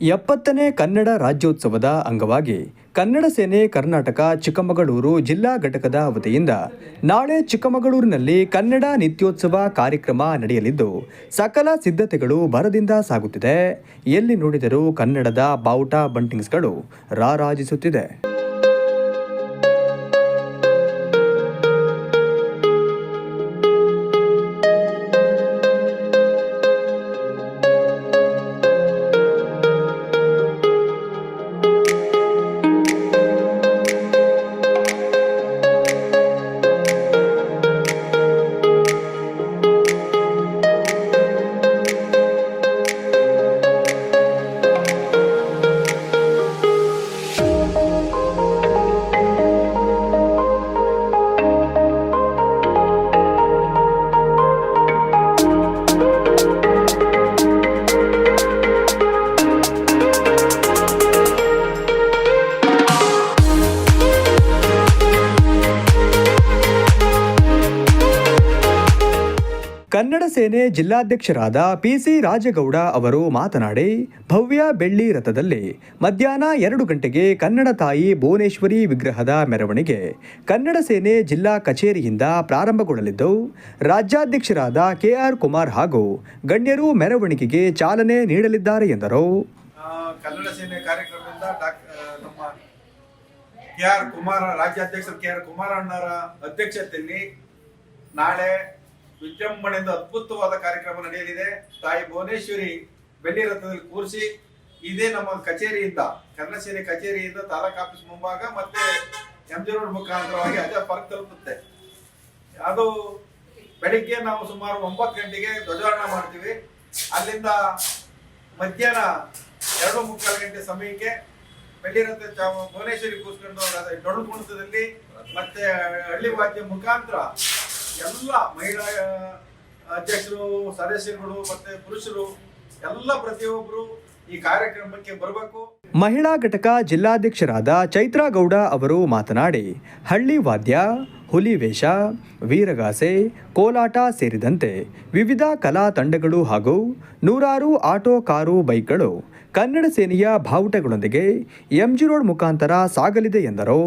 70ನೇ ಕನ್ನಡ ರಾಜ್ಯೋತ್ಸವದ ಅಂಗವಾಗಿ ಕನ್ನಡ ಸೇನೆ ಕರ್ನಾಟಕ ಚಿಕ್ಕಮಗಳೂರು ಜಿಲ್ಲಾ ಘಟಕದ ವತಿಯಿಂದ ನಾಳೆ ಚಿಕ್ಕಮಗಳೂರಿನಲ್ಲಿ ಕನ್ನಡ ನಿತ್ಯೋತ್ಸವ ಕಾರ್ಯಕ್ರಮ ನಡೆಯಲಿದ್ದು ಸಕಲ ಸಿದ್ಧತೆಗಳು ಭರದಿಂದ ಸಾಗುತ್ತಿದೆ. ಎಲ್ಲಿ ನೋಡಿದರೂ ಕನ್ನಡದ ಬಾವುಟ ಬಂಟಿಂಗ್ಸ್ಗಳು ರಾರಾಜಿಸುತ್ತಿದೆ. ಕನ್ನಡ ಸೇನೆ ಜಿಲ್ಲಾಧ್ಯಕ್ಷರಾದ ಪಿಸಿ ರಾಜೇಗೌಡ ಅವರು ಮಾತನಾಡಿ, ಭವ್ಯ ಬೆಳ್ಳಿ ರಥದಲ್ಲಿ ಮಧ್ಯಾಹ್ನ 2 ಗಂಟೆಗೆ ಕನ್ನಡ ತಾಯಿ ಭುವನೇಶ್ವರಿ ವಿಗ್ರಹದ ಮೆರವಣಿಗೆ ಕನ್ನಡ ಸೇನೆ ಜಿಲ್ಲಾ ಕಚೇರಿಯಿಂದ ಪ್ರಾರಂಭಗೊಳ್ಳಲಿದ್ದು, ರಾಜ್ಯಾಧ್ಯಕ್ಷರಾದ ಕೆಆರ್ ಕುಮಾರ್ ಹಾಗೂ ಗಣ್ಯರು ಮೆರವಣಿಗೆಗೆ ಚಾಲನೆ ನೀಡಲಿದ್ದಾರೆ ಎಂದರು. ಕನ್ನಡ ಸೇನೆ ಕಾರ್ಯಕ್ರಮದಿಂದ ನಮ್ಮ ಕೆಆರ್ ಕುಮಾರ್ ರಾಜ್ಯಾಧ್ಯಕ್ಷರು ಕೆಆರ್ ಕುಮಾರ್ ಅಣ್ಣರ ಅಧ್ಯಕ್ಷತೆಯಲ್ಲಿ ನಾಳೆ ವಿಜೃಂಭಣೆಯಿಂದ ಅದ್ಭುತವಾದ ಕಾರ್ಯಕ್ರಮ ನಡೆಯಲಿದೆ. ತಾಯಿ ಭುವನೇಶ್ವರಿ ಬೆಳ್ಳಿ ರಥದಲ್ಲಿ ಕೂರಿಸಿ ಇದೇ ನಮ್ಮ ಕಚೇರಿಯಿಂದ ಕನ್ನಡ ಸೇನೆ ಕಚೇರಿಯಿಂದ ತಾಲೂಕು ಆಫೀಸ್ ಮುಂಭಾಗ ಮತ್ತೆ MG ರೋಡ್ ಮುಖಾಂತರವಾಗಿ ಆಜಾದ್ ಪಾರ್ಕ್ ತಲುಪುತ್ತೆ. ಅದು ಬೆಳಿಗ್ಗೆ ನಾವು ಸುಮಾರು 9 ಗಂಟೆಗೆ ಧ್ವಜಾರೋಹಣ ಮಾಡ್ತೀವಿ. ಅಲ್ಲಿಂದ ಮಧ್ಯಾಹ್ನ 2:45 ಗಂಟೆ ಸಮಯಕ್ಕೆ ಬೆಳ್ಳಿ ರಥ ಭುವನೇಶ್ವರಿ ಕೂರಿಸ್ಕೊಂಡು ಡೊಳ್ಳು ಕುಣಿತದಲ್ಲಿ ಮತ್ತೆ ಹಳ್ಳಿ ವಾದ್ಯ ಮುಖಾಂತರ ಎಲ್ಲ ಮಹಿಳಾ ಅಧ್ಯಕ್ಷರು, ಸದಸ್ಯರುಗಳು ಮತ್ತೆ ಪುರುಷರು ಎಲ್ಲ ಪ್ರತಿಯೊಬ್ಬರು ಈ ಕಾರ್ಯಕ್ರಮಕ್ಕೆ ಬರಬೇಕು. ಮಹಿಳಾ ಘಟಕ ಜಿಲ್ಲಾಧ್ಯಕ್ಷರಾದ ಚೈತ್ರಾ ಗೌಡ ಅವರು ಮಾತನಾಡಿ, ಹಳ್ಳಿ ವಾದ್ಯ, ಹುಲಿ ವೇಷ, ವೀರಗಾಸೆ, ಕೋಲಾಟ ಸೇರಿದಂತೆ ವಿವಿಧ ಕಲಾ ತಂಡಗಳು ಹಾಗೂ ನೂರಾರು ಆಟೋ, ಕಾರು, ಬೈಕ್ಗಳು ಕನ್ನಡ ಸೇನೆಯ ಬಾವುಟಗಳೊಂದಿಗೆ MG ರೋಡ್ ಮುಖಾಂತರ ಸಾಗಲಿದೆ ಎಂದರು.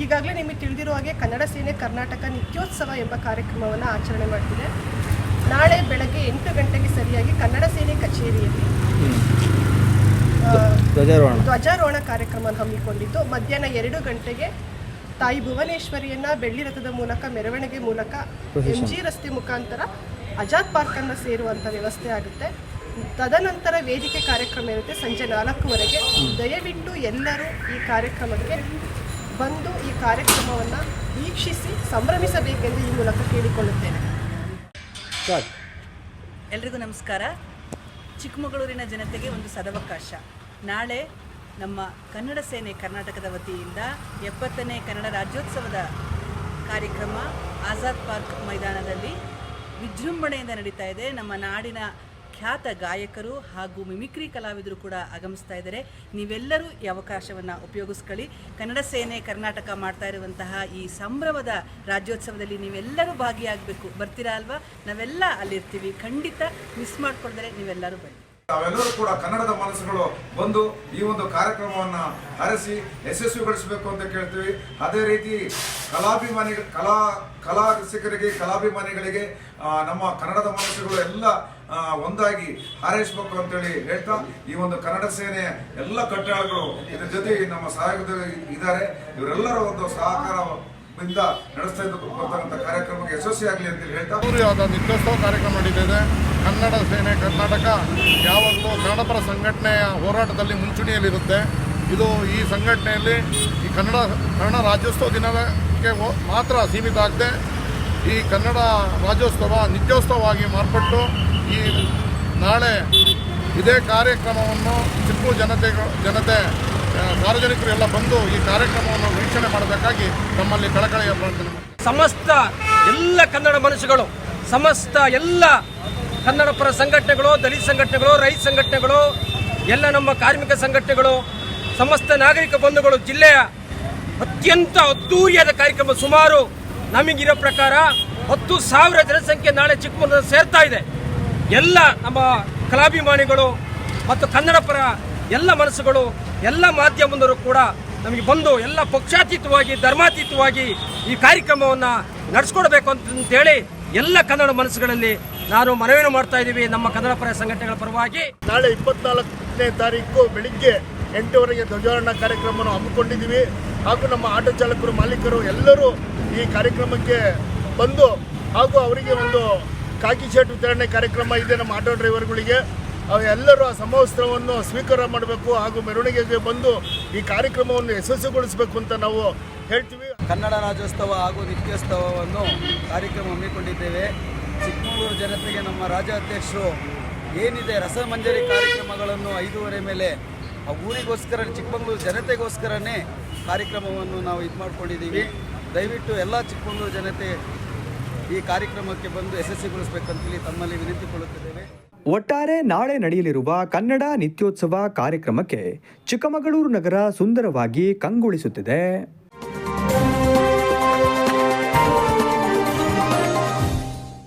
ಈಗಾಗಲೇ ನಿಮಗೆ ತಿಳಿದಿರುವ ಹಾಗೆ ಕನ್ನಡ ಸೇನೆ ಕರ್ನಾಟಕ ನಿತ್ಯೋತ್ಸವ ಎಂಬ ಕಾರ್ಯಕ್ರಮವನ್ನು ಆಚರಣೆ ಮಾಡ್ತಿದೆ. ನಾಳೆ ಬೆಳಗ್ಗೆ 8 ಗಂಟೆಗೆ ಸರಿಯಾಗಿ ಕನ್ನಡ ಸೇನೆ ಕಚೇರಿಯಲ್ಲಿ ಧ್ವಜಾರೋಹಣ ಕಾರ್ಯಕ್ರಮ ಹಮ್ಮಿಕೊಂಡಿದ್ದು, ಮಧ್ಯಾಹ್ನ 2 ಗಂಟೆಗೆ ತಾಯಿ ಭುವನೇಶ್ವರಿಯನ್ನ ಬೆಳ್ಳಿ ರಥದ ಮೂಲಕ ಮೆರವಣಿಗೆ ಮೂಲಕ MG ರಸ್ತೆ ಮುಖಾಂತರ ಆಜಾದ್ ಪಾರ್ಕ್ ಅನ್ನು ಸೇರುವಂಥ ವ್ಯವಸ್ಥೆ ಆಗುತ್ತೆ. ತದನಂತರ ವೇದಿಕೆ ಕಾರ್ಯಕ್ರಮ ಇರುತ್ತೆ ಸಂಜೆ 4:00ವರೆಗೆ. ದಯವಿಟ್ಟು ಎಲ್ಲರೂ ಈ ಕಾರ್ಯಕ್ರಮಕ್ಕೆ ಬಂದು ಈ ಕಾರ್ಯಕ್ರಮವನ್ನು ವೀಕ್ಷಿಸಿ ಸಂಭ್ರಮಿಸಬೇಕೆಂದು ಈ ಮೂಲಕ ಕೇಳಿಕೊಳ್ಳುತ್ತೇನೆ. ಎಲ್ರಿಗೂ ನಮಸ್ಕಾರ. ಚಿಕ್ಕಮಗಳೂರಿನ ಜನತೆಗೆ ಒಂದು ಸದವಕಾಶ. ನಾಳೆ ನಮ್ಮ ಕನ್ನಡ ಸೇನೆ ಕರ್ನಾಟಕದ ವತಿಯಿಂದ 70ನೇ ಕನ್ನಡ ರಾಜ್ಯೋತ್ಸವದ ಕಾರ್ಯಕ್ರಮ ಆಜಾದ್ ಪಾರ್ಕ್ ಮೈದಾನದಲ್ಲಿ ವಿಜೃಂಭಣೆಯಿಂದ ನಡೀತಾ ಇದೆ. ನಮ್ಮ ನಾಡಿನ ಖ್ಯಾತ ಗಾಯಕರು ಹಾಗೂ ಮಿಮಿಕ್ರಿ ಕಲಾವಿದರು ಕೂಡ ಆಗಮಿಸ್ತಾ ಇದ್ದಾರೆ. ನೀವೆಲ್ಲರೂ ಈ ಅವಕಾಶವನ್ನು ಉಪಯೋಗಿಸ್ಕೊಳ್ಳಿ. ಕನ್ನಡ ಸೇನೆ ಕರ್ನಾಟಕ ಮಾಡ್ತಾ ಇರುವಂತಹ ಈ ಸಂಭ್ರಮದ ರಾಜ್ಯೋತ್ಸವದಲ್ಲಿ ನೀವೆಲ್ಲರೂ ಭಾಗಿಯಾಗಬೇಕು. ಬರ್ತೀರಾ ಅಲ್ವಾ? ನಾವೆಲ್ಲ ಅಲ್ಲಿರ್ತೀವಿ. ಖಂಡಿತ ಮಿಸ್ ಮಾಡ್ಕೊಳ್ದರೆ ನೀವೆಲ್ಲರೂ ಬನ್ನಿ. ನಾವೆಲ್ಲರೂ ಕೂಡ ಕನ್ನಡದ ಮನಸ್ಸುಗಳು ಬಂದು ಈ ಒಂದು ಕಾರ್ಯಕ್ರಮವನ್ನ ಹರಿಸಿ ಯಶಸ್ವಿಗೊಳಿಸಬೇಕು ಅಂತ ಕೇಳ್ತೀವಿ. ಅದೇ ರೀತಿ ಕಲಾ ರಸಿಕರಿಗೆ, ಕಲಾಭಿಮಾನಿಗಳಿಗೆ ನಮ್ಮ ಕನ್ನಡದ ಮನಸ್ಸುಗಳು ಎಲ್ಲ ಒಂದಾಗಿ ಹಾರೈಸಬೇಕು ಅಂತೇಳಿ ಹೇಳ್ತಾ, ಈ ಒಂದು ಕನ್ನಡ ಸೇನೆ ಎಲ್ಲ ಕಟ್ಟಡಗಳು ಇದ್ರ ಜೊತೆ ನಮ್ಮ ಸಹಾಯಕರು ಇದ್ದಾರೆ. ಇವರೆಲ್ಲರ ಒಂದು ಸಹಕಾರದಿಂದ ನಡೆಸ್ತಾ ಬರ್ತಕ್ಕಂಥ ಕಾರ್ಯಕ್ರಮಕ್ಕೆ ಯಶಸ್ವಿಯಾಗಲಿ ಅಂತೇಳಿ ಹೇಳ್ತಾ, ನಿತ್ಯೋತ್ಸವ ಕಾರ್ಯಕ್ರಮ ನಡೀತಿದೆ. ಕನ್ನಡ ಸೇನೆ ಕರ್ನಾಟಕ ಯಾವಾಗಲೂ ಕನ್ನಡಪರ ಸಂಘಟನೆಯ ಹೋರಾಟದಲ್ಲಿ ಮುಂಚೂಣಿಯಲ್ಲಿರುತ್ತೆ. ಇದು ಈ ಸಂಘಟನೆಯಲ್ಲಿ ಈ ಕನ್ನಡ ರಾಜ್ಯೋತ್ಸವ ದಿನಕ್ಕೆ ಮಾತ್ರ ಸೀಮಿತ ಆಗದೆ ಈ ಕನ್ನಡ ರಾಜ್ಯೋತ್ಸವ ನಿತ್ಯೋತ್ಸವವಾಗಿ ಮಾರ್ಪಟ್ಟು ಈ ನಾಳೆ ಇದೇ ಕಾರ್ಯಕ್ರಮವನ್ನು ಚಿಕ್ಕ ಜನತೆ ಸಾರ್ವಜನಿಕರು ಎಲ್ಲ ಬಂದು ಈ ಕಾರ್ಯಕ್ರಮವನ್ನು ವೀಕ್ಷಣೆ ಮಾಡಬೇಕಾಗಿ ತಮ್ಮಲ್ಲಿ ಕಳಕಳಿಯ ಪ್ರಾರ್ಥನೆ. ಸಮಸ್ತ ಎಲ್ಲ ಕನ್ನಡ ಮನಸ್ಸುಗಳು, ಸಮಸ್ತ ಎಲ್ಲ ಕನ್ನಡ ಪರ ಸಂಘಟನೆಗಳು, ದಲಿತ ಸಂಘಟನೆಗಳು, ರೈತ ಸಂಘಟನೆಗಳು, ಎಲ್ಲ ನಮ್ಮ ಕಾರ್ಮಿಕ ಸಂಘಟನೆಗಳು, ಸಮಸ್ತ ನಾಗರಿಕ ಬಂಧುಗಳು, ಜಿಲ್ಲೆಯ ಅತ್ಯಂತ ಅದ್ದೂರಿಯಾದ ಕಾರ್ಯಕ್ರಮ. ಸುಮಾರು ನಮಗಿರೋ ಪ್ರಕಾರ 10,000 ಜನಸಂಖ್ಯೆ ನಾಳೆ ಚಿಕ್ಕಮಗಳೂರು ಸೇರ್ತಾ ಇದೆ. ಎಲ್ಲ ನಮ್ಮ ಕಲಾಭಿಮಾನಿಗಳು ಮತ್ತು ಕನ್ನಡ ಪರ ಎಲ್ಲ ಮನಸ್ಸುಗಳು ಎಲ್ಲ ಮಾಧ್ಯಮದವರು ಕೂಡ ನಮಗೆ ಬಂದು ಎಲ್ಲ ಪಕ್ಷಾತೀತವಾಗಿ ಧರ್ಮಾತೀತವಾಗಿ ಈ ಕಾರ್ಯಕ್ರಮವನ್ನು ನಡೆಸ್ಕೊಡ್ಬೇಕು ಅಂತೇಳಿ ಎಲ್ಲ ಕನ್ನಡ ಮನಸ್ಸುಗಳಲ್ಲಿ ನಾನು ಮನವಿಯನ್ನು ಮಾಡ್ತಾ ಇದ್ದೀವಿ ನಮ್ಮ ಕನ್ನಡ ಪರ ಸಂಘಟನೆಗಳ ಪರವಾಗಿ. ನಾಳೆ 24ನೇ ತಾರೀಕು ಬೆಳಿಗ್ಗೆ 8 ಧ್ವಜಾರೋಹಣ ಕಾರ್ಯಕ್ರಮವನ್ನು ಹಮ್ಮಿಕೊಂಡಿದ್ದೀವಿ. ಹಾಗೂ ನಮ್ಮ ಆಟೋ ಚಾಲಕರು, ಮಾಲೀಕರು ಎಲ್ಲರೂ ಈ ಕಾರ್ಯಕ್ರಮಕ್ಕೆ ಬಂದು ಹಾಗೂ ಅವರಿಗೆ ಒಂದು ಕಾಕಿ ಶರ್ಟ್ ವಿತರಣೆ ಕಾರ್ಯಕ್ರಮ ಇದೆ ನಮ್ಮ ಆಟೋ ಡ್ರೈವರ್ಗಳಿಗೆ. ಎಲ್ಲರೂ ಆ ಸಮವಸ್ತ್ರವನ್ನು ಸ್ವೀಕಾರ ಮಾಡಬೇಕು ಹಾಗೂ ಮೆರವಣಿಗೆಗೆ ಬಂದು ಈ ಕಾರ್ಯಕ್ರಮವನ್ನು ಯಶಸ್ವಿಗೊಳಿಸಬೇಕು ಅಂತ ನಾವು ಹೇಳ್ತೀವಿ. ಕನ್ನಡ ರಾಜ್ಯೋತ್ಸವ ಹಾಗೂ ನಿತ್ಯೋತ್ಸವವನ್ನು ಕಾರ್ಯಕ್ರಮ ಹಮ್ಮಿಕೊಂಡಿದ್ದೇವೆ. ಚಿಕ್ಕಮಗಳೂರು ಜನತೆಗೆ ನಮ್ಮ ರಾಜ್ಯಾಧ್ಯಕ್ಷರು ಏನಿದೆ ರಸಮಂಜರಿ ಕಾರ್ಯಕ್ರಮಗಳನ್ನು 5:30 ಮೇಲೆ ಆ ಊರಿಗೋಸ್ಕರ ಚಿಕ್ಕಮಗಳೂರು ಜನತೆಗೋಸ್ಕರನೇ ಕಾರ್ಯಕ್ರಮವನ್ನು ನಾವು ಇದು ಮಾಡ್ಕೊಂಡಿದ್ದೀವಿ. ದಯವಿಟ್ಟು ಎಲ್ಲ ಚಿಕ್ಕಮಗಳೂರು ಜನತೆ ಈ ಕಾರ್ಯಕ್ರಮಕ್ಕೆ ಬಂದು ಯಶಸ್ವಿಗೊಳಿಸಬೇಕಂತೇಳಿ ತಮ್ಮಲ್ಲಿ ವಿನಂತಿಕೊಳ್ಳುತ್ತಿದ್ದೇವೆ. ಒಟ್ಟಾರೆ ನಾಳೆ ನಡೆಯಲಿರುವ ಕನ್ನಡ ನಿತ್ಯೋತ್ಸವ ಕಾರ್ಯಕ್ರಮಕ್ಕೆ ಚಿಕ್ಕಮಗಳೂರು ನಗರ ಸುಂದರವಾಗಿ ಕಂಗೊಳಿಸುತ್ತಿದೆ.